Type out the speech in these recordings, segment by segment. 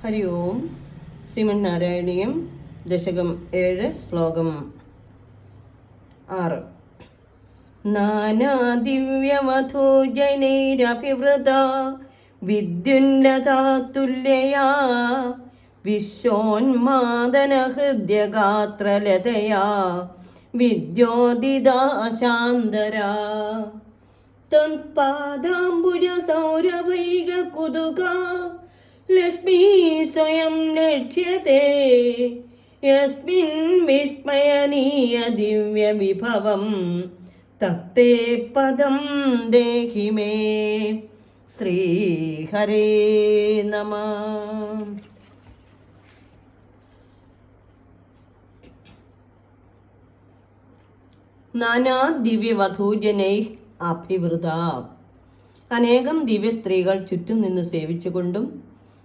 ഹരി ഓം. ശ്രീമന്നാരായണീയം ദശകം 7 ശ്ലോകം 6. നാനാദിവ്യമധോജനൈരഭിവൃത വിദ്യുന്നതാ തുല്യയാ വിശ്വോന്മാദനഹൃദ്യഗാത്രലതയാ വിദ്യോദിതാ ശാന്തരാ ത്വത്പാദാംബുജസൗരഭൈകകുതുകാ ലക്ഷ്മീ സ്വയം ലക്ഷ്യത്തെ യസ്മിൻ വിസ്മയനീയ ദിവ്യവിഭവം തത്തേ പദം ദേഹി മേ. ശ്രീഹരേ നമഃ. നാനാ ദിവ്യവധൂജനൈ അഭിവൃത. അനേകം ദിവ്യ സ്ത്രീകൾ ചുറ്റും നിന്ന് സേവിച്ചുകൊണ്ടും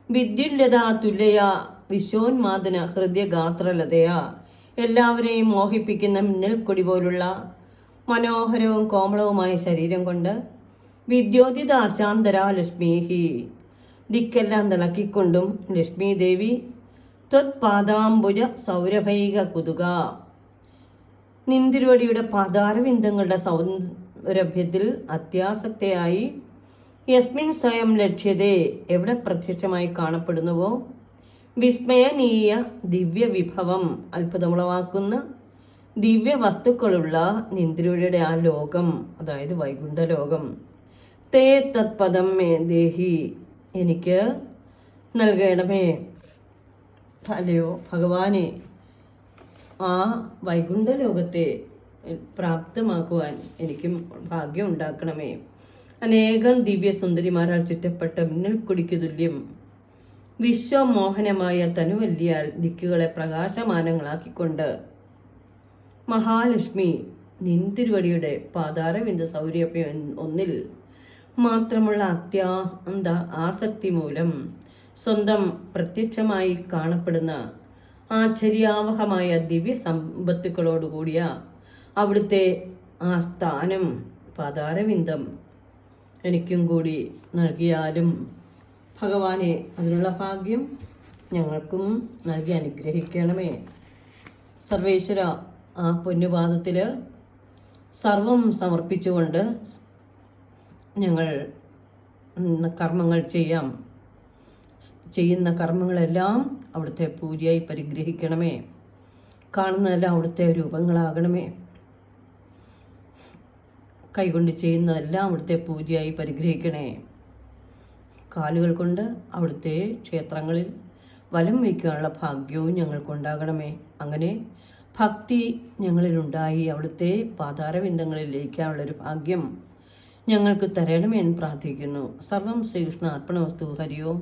വിദ്യുല്ലതാ തുല്യയ വിശ്വോന്മാദന ഹൃദയഗാത്രലതയ എല്ലാവരെയും മോഹിപ്പിക്കുന്ന മിന്നൽക്കൊടി പോലുള്ള മനോഹരവും കോമളവുമായ ശരീരം കൊണ്ട് വിദ്യോതിത അശാന്തര ലക്ഷ്മീഹി ദിക്കെല്ലാം തിളക്കിക്കൊണ്ടും ലക്ഷ്മി ദേവി ത്വത്പാദാംബുജ സൗരഭൈക കുതുക നിന്തിരുവടിയുടെ പാതാരവിന്ദങ്ങളുടെ സൗരഭ്യത്തിൽ അത്യാസക്തയായി യസ്മിൻ സ്വയം ലക്ഷ്യതേ എവിടെ പ്രത്യക്ഷമായി കാണപ്പെടുന്നുവോ വിസ്മയനീയ ദിവ്യ വിഭവം അത്ഭുതമുളവാക്കുന്ന ദിവ്യ വസ്തുക്കളുള്ള നിന്തിരുവടിയുടെ ആ ലോകം, അതായത് വൈകുണ്ഠ ലോകം, തേ തത്പദം മേ ദേഹി എനിക്ക് നൽകണമേ. അല്ലയോ ഭഗവാനെ, ആ വൈകുണ്ഠ ലോകത്തെ പ്രാപ്തമാക്കുവാൻ എനിക്കും ഭാഗ്യം ഉണ്ടാക്കണമേ. അനേകം ദിവ്യ സുന്ദരിമാരാൽ ചുറ്റപ്പെട്ട മിന്നൽക്കൊടിക്കു തുല്യം വിശ്വമോഹനമായ തനുവല്ലിയാൽ ദിക്കുകളെ പ്രകാശമാനങ്ങളാക്കിക്കൊണ്ട് മഹാലക്ഷ്മി നിന്തിരുവടിയുടെ പാതാരവിന്ദ സൗരഭ്യം ഒന്നിൽ മാത്രമുള്ള അത്യാന്ത ആസക്തി മൂലം സ്വന്തം പ്രത്യക്ഷമായി കാണപ്പെടുന്ന ആശ്ചര്യാവഹമായ ദിവ്യ സമ്പത്തുക്കളോടുകൂടിയ അവിടുത്തെ ആ സ്ഥാനം പാതാരവിന്ദം എനിക്കും കൂടി നൽകിയാലും ഭഗവാനെ, അതിനുള്ള ഭാഗ്യം ഞങ്ങൾക്കും നൽകി അനുഗ്രഹിക്കണമേ. സർവേശ്വര, ആ പൊന്നുപാദത്തിൽ സർവം സമർപ്പിച്ചുകൊണ്ട് ഞങ്ങൾ കർമ്മങ്ങൾ ചെയ്യാം. ചെയ്യുന്ന കർമ്മങ്ങളെല്ലാം അവിടുത്തെ പൂജയായി പരിഗ്രഹിക്കണമേ. കാണുന്നതെല്ലാം അവിടുത്തെ രൂപങ്ങളാകണമേ. കൈകൊണ്ട് ചെയ്യുന്നതെല്ലാം അവിടുത്തെ പൂജയായി പരിഗ്രഹിക്കണേ. കാലുകൾ കൊണ്ട് അവിടുത്തെ ക്ഷേത്രങ്ങളിൽ വലം വയ്ക്കാനുള്ള ഭാഗ്യവും ഞങ്ങൾക്കുണ്ടാകണമേ. അങ്ങനെ ഭക്തി ഞങ്ങളിലുണ്ടായി അവിടുത്തെ പാതാരവിന്ദങ്ങളിൽ ലയിക്കാനുള്ളൊരു ഭാഗ്യം ഞങ്ങൾക്ക് തരണമേ എന്ന് പ്രാർത്ഥിക്കുന്നു. സർവം ശ്രീകൃഷ്ണ അർപ്പണമസ്തു. ഹരി ഓം.